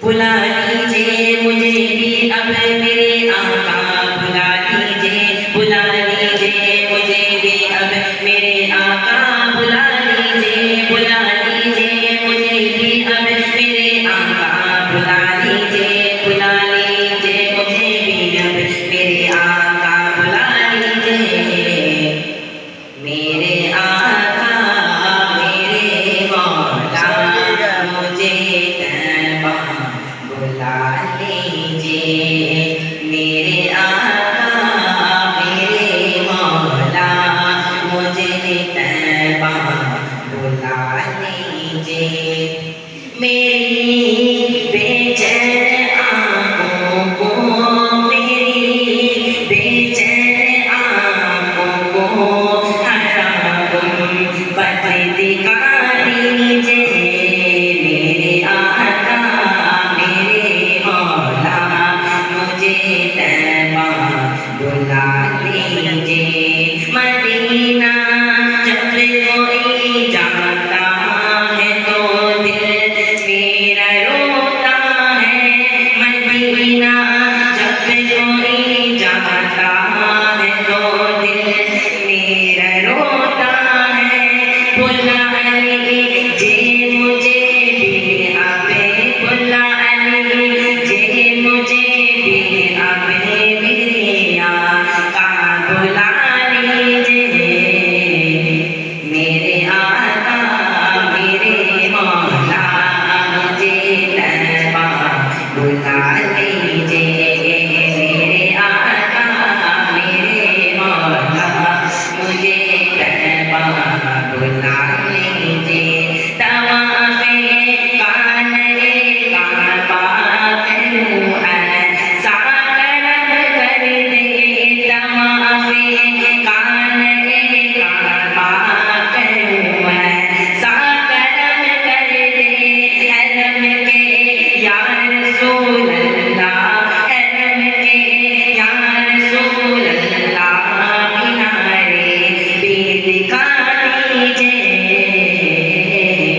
بلا لیجیے مجھے بھی اب میرے آقا، بلا لیجیے مجھے بھی اب میرے آقا، بلا لیجیے مجھے بھی اب میرے آقا، بلا لیجیے مجھے بھی اب میرے آقا، بلا لیجیے میرے آقا میرے مولا، مجھے طیبہ بلا لیجیے میرے آقا میرے مولا، مجھے طیبہ بلا لیجیے میری بے چین آنکھوں کو، میری بے چین آنکھوں کو بد دکھا لیجیے میرے آقا میرے مولا، مجھے طیبہ بلا لیجیے مدینہ جب کوئی جاتا ہے تو دل میرا روتا ہے، مدینہ جب کوئی جاتا ہے تو دل میرا روتا ہے، بلا لیجیے مجھے بھی اب، بلا لیجیے مجھے بھی اب میرے آقا، بلا لیجیے میرے آقا میرے مولا، مجھے طیبہ بلا لیجیے میرے آقا میرے مولا، مجھے طیبہ بلا لیجیے طواف کعبہ کروں ایسا کرم کر دے، طواف کعبہ کروں ایسا کرم کر دے، حرم کے یا رسول اللہ، حرم کے یا رسول اللہ، مینارے بھی دکھا لیجیے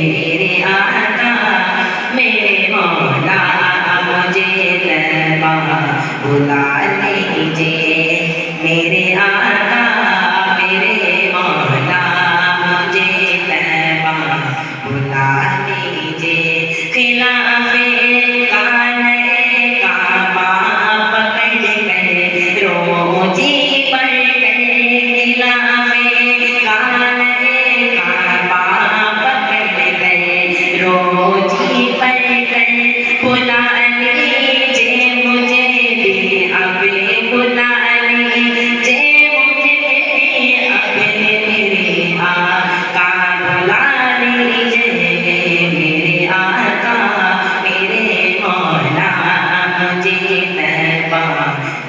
میرے آقا میرے مولا، مجھے طیبہ بلا لیجیے میرے آقا میرے مولا، مجھے طیبہ بلا لیجیے خلاف کعبہ پکڑ کر روزی پڑھ کر، خلاف کعبہ پکڑ کر روزی پڑھ کر، بلا لیجیے مجھے بھی اب، بلا لیجیے مجھے بھی اب میرے آقا، بلا لیجیے میرے آقا میرے مولا، مجھے طیبہ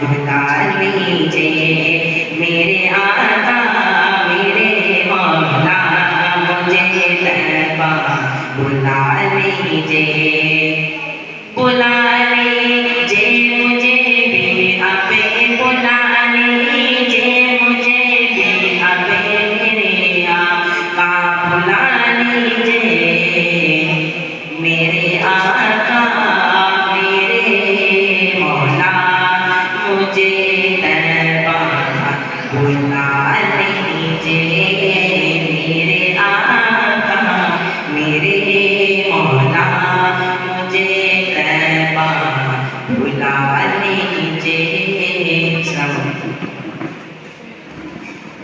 بلا لیجیے میرے آقا میرے مولا، مجھے طیبہ بلا لیجیے بلا لیجیے مجھے بھی اب، بلا لیجیے مجھے بھی اب میرے آقا، بلا لیجیے میرے آقا میرے مولا، مجھے طیبہ بلا لیجیے میرے آقا میرے مولا، مجھے طیبہ بلا